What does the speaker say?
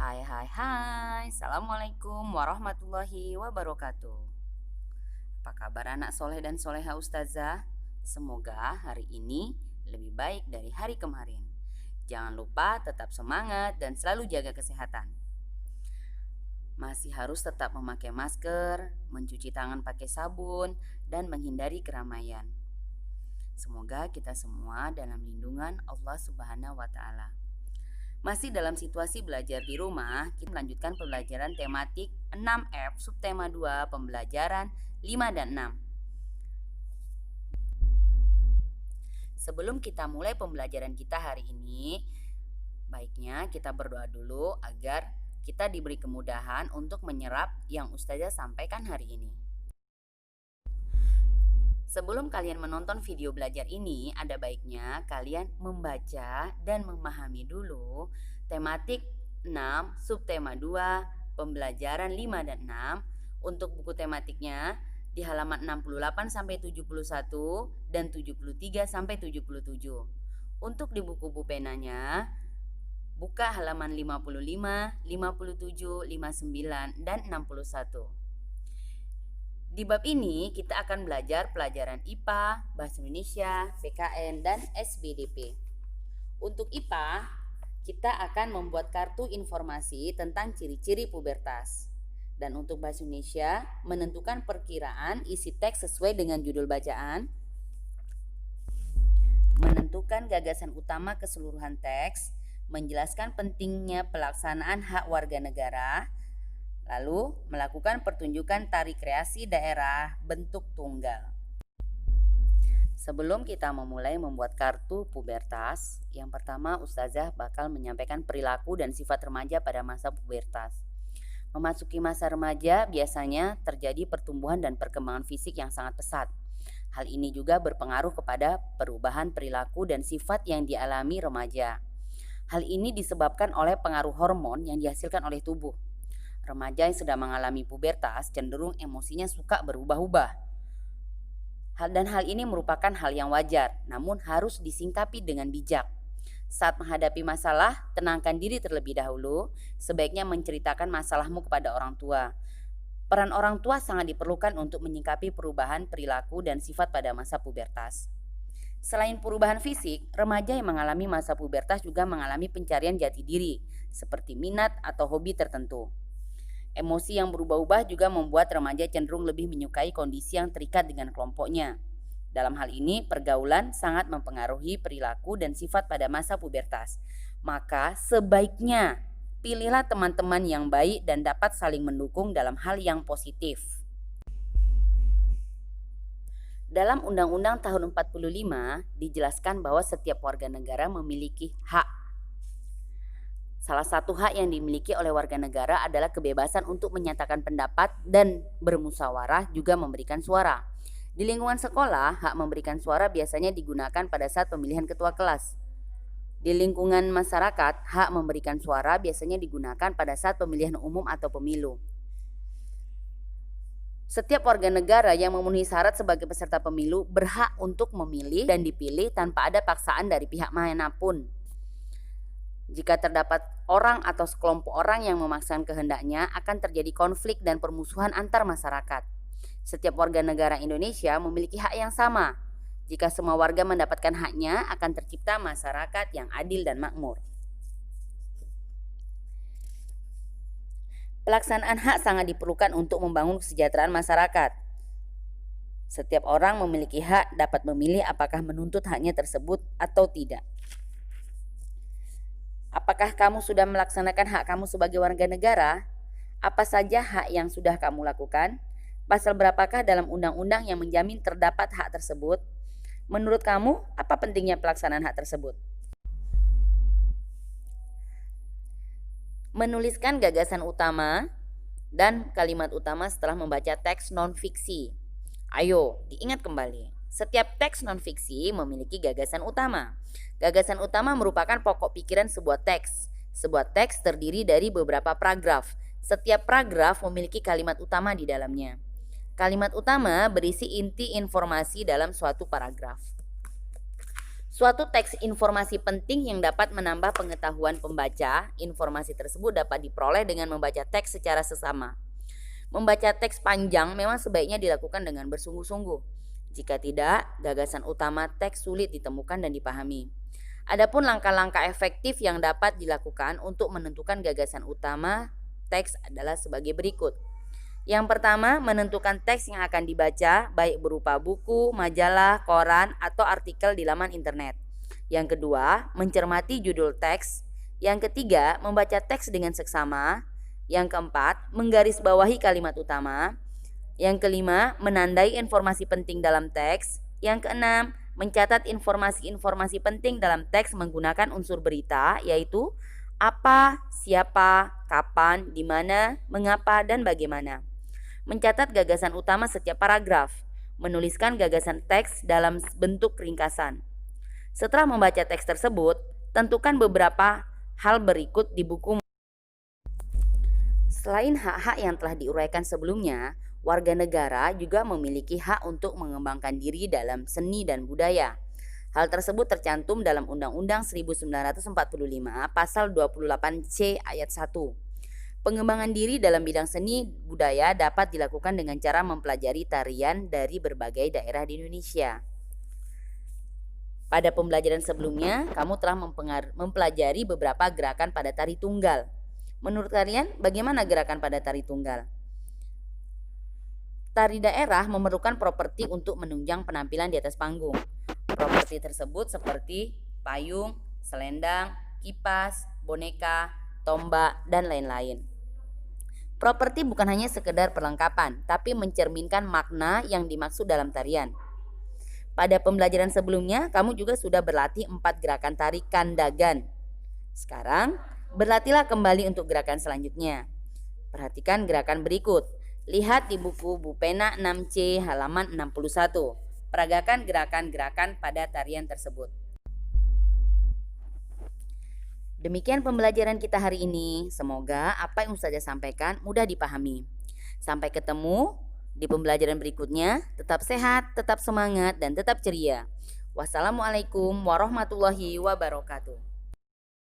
Hai. Assalamualaikum warahmatullahi wabarakatuh. Apa kabar anak soleh dan soleha ustazah? Semoga hari ini lebih baik dari hari kemarin. Jangan lupa tetap semangat dan selalu jaga kesehatan. Masih harus tetap memakai masker, mencuci tangan pakai sabun, dan menghindari keramaian. Semoga kita semua dalam lindungan Allah Subhanahu wa Ta'ala. Masih dalam situasi belajar di rumah, kita melanjutkan pembelajaran tematik 6F subtema 2 pembelajaran 5 dan 6. Sebelum kita mulai pembelajaran kita hari ini, baiknya kita berdoa dulu agar kita diberi kemudahan untuk menyerap yang ustazah sampaikan hari ini. Sebelum kalian menonton video belajar ini, ada baiknya kalian membaca dan memahami dulu tematik 6, subtema 2, pembelajaran 5 dan 6. Untuk buku tematiknya di halaman 68 sampai 71 dan 73 sampai 77. Untuk di buku penanya, buka halaman 55, 57, 59 dan 61. Di bab ini kita akan belajar pelajaran IPA, Bahasa Indonesia, PKN, dan SBDP. Untuk IPA, kita akan membuat kartu informasi tentang ciri-ciri pubertas. Dan untuk Bahasa Indonesia, menentukan perkiraan isi teks sesuai dengan judul bacaan, menentukan gagasan utama keseluruhan teks, menjelaskan pentingnya pelaksanaan hak warga negara, lalu melakukan pertunjukan tari kreasi daerah bentuk tunggal. Sebelum kita memulai membuat kartu pubertas, yang pertama ustazah bakal menyampaikan perilaku dan sifat remaja pada masa pubertas. Memasuki masa remaja biasanya terjadi pertumbuhan dan perkembangan fisik yang sangat pesat. Hal ini juga berpengaruh kepada perubahan perilaku dan sifat yang dialami remaja. Hal ini disebabkan oleh pengaruh hormon yang dihasilkan oleh tubuh. Remaja yang sedang mengalami pubertas cenderung emosinya suka berubah-ubah. Dan hal ini merupakan hal yang wajar, namun harus disingkapi dengan bijak. Saat menghadapi masalah, tenangkan diri terlebih dahulu. Sebaiknya menceritakan masalahmu kepada orang tua. Peran orang tua sangat diperlukan untuk menyingkapi perubahan perilaku dan sifat pada masa pubertas. Selain perubahan fisik, remaja yang mengalami masa pubertas juga mengalami pencarian jati diri, seperti minat atau hobi tertentu. Emosi yang berubah-ubah juga membuat remaja cenderung lebih menyukai kondisi yang terikat dengan kelompoknya. Dalam hal ini, pergaulan sangat mempengaruhi perilaku dan sifat pada masa pubertas. Maka sebaiknya pilihlah teman-teman yang baik dan dapat saling mendukung dalam hal yang positif. Dalam Undang-Undang tahun 45 dijelaskan bahwa setiap warga negara memiliki hak. Salah satu hak yang dimiliki oleh warga negara adalah kebebasan untuk menyatakan pendapat dan bermusyawarah, juga memberikan suara. Di lingkungan sekolah, hak memberikan suara biasanya digunakan pada saat pemilihan ketua kelas. Di lingkungan masyarakat, hak memberikan suara biasanya digunakan pada saat pemilihan umum atau pemilu. Setiap warga negara yang memenuhi syarat sebagai peserta pemilu berhak untuk memilih dan dipilih tanpa ada paksaan dari pihak manapun. Jika terdapat orang atau sekelompok orang yang memaksakan kehendaknya, akan terjadi konflik dan permusuhan antar masyarakat. Setiap warga negara Indonesia memiliki hak yang sama. Jika semua warga mendapatkan haknya, akan tercipta masyarakat yang adil dan makmur. Pelaksanaan hak sangat diperlukan untuk membangun kesejahteraan masyarakat. Setiap orang memiliki hak dapat memilih apakah menuntut haknya tersebut atau tidak. Apakah kamu sudah melaksanakan hak kamu sebagai warga negara? Apa saja hak yang sudah kamu lakukan? Pasal berapakah dalam undang-undang yang menjamin terdapat hak tersebut? Menurut kamu, apa pentingnya pelaksanaan hak tersebut? Menuliskan gagasan utama dan kalimat utama setelah membaca teks non-fiksi. Ayo, diingat kembali. Setiap teks non-fiksi memiliki gagasan utama. Gagasan utama merupakan pokok pikiran sebuah teks. Sebuah teks terdiri dari beberapa paragraf. Setiap paragraf memiliki kalimat utama di dalamnya. Kalimat utama berisi inti informasi dalam suatu paragraf. Suatu teks informasi penting yang dapat menambah pengetahuan pembaca. Informasi tersebut dapat diperoleh dengan membaca teks secara sesama. Membaca teks panjang memang sebaiknya dilakukan dengan bersungguh-sungguh. Jika tidak, gagasan utama teks sulit ditemukan dan dipahami. Adapun langkah-langkah efektif yang dapat dilakukan untuk menentukan gagasan utama teks adalah sebagai berikut. Yang pertama, menentukan teks yang akan dibaca, baik berupa buku, majalah, koran, atau artikel di laman internet. Yang kedua, mencermati judul teks. Yang ketiga, membaca teks dengan seksama. Yang keempat, menggarisbawahi kalimat utama. Yang kelima, menandai informasi penting dalam teks. Yang keenam, mencatat informasi-informasi penting dalam teks menggunakan unsur berita, yaitu apa, siapa, kapan, di mana, mengapa, dan bagaimana. Mencatat gagasan utama setiap paragraf, menuliskan gagasan teks dalam bentuk ringkasan. Setelah membaca teks tersebut, tentukan beberapa hal berikut di buku. Selain hak-hak yang telah diuraikan sebelumnya, warga negara juga memiliki hak untuk mengembangkan diri dalam seni dan budaya. Hal tersebut tercantum dalam Undang-Undang 1945 Pasal 28C ayat 1. Pengembangan diri dalam bidang seni budaya dapat dilakukan dengan cara mempelajari tarian dari berbagai daerah di Indonesia. Pada pembelajaran sebelumnya, kamu telah mempelajari beberapa gerakan pada tari tunggal. Menurut kalian, bagaimana gerakan pada tari tunggal? Tari daerah memerlukan properti untuk menunjang penampilan di atas panggung. Properti tersebut seperti payung, selendang, kipas, boneka, tombak, dan lain-lain. Properti bukan hanya sekedar perlengkapan, tapi mencerminkan makna yang dimaksud dalam tarian. Pada pembelajaran sebelumnya, kamu juga sudah berlatih 4 gerakan tari kandagan. Sekarang, berlatihlah kembali untuk gerakan selanjutnya. Perhatikan gerakan berikut. Lihat di buku Bu Pena 6C halaman 61. Peragakan gerakan-gerakan pada tarian tersebut. Demikian pembelajaran kita hari ini. Semoga apa yang Ustazah sampaikan mudah dipahami. Sampai ketemu di pembelajaran berikutnya. Tetap sehat, tetap semangat, dan tetap ceria. Wassalamualaikum warahmatullahi wabarakatuh.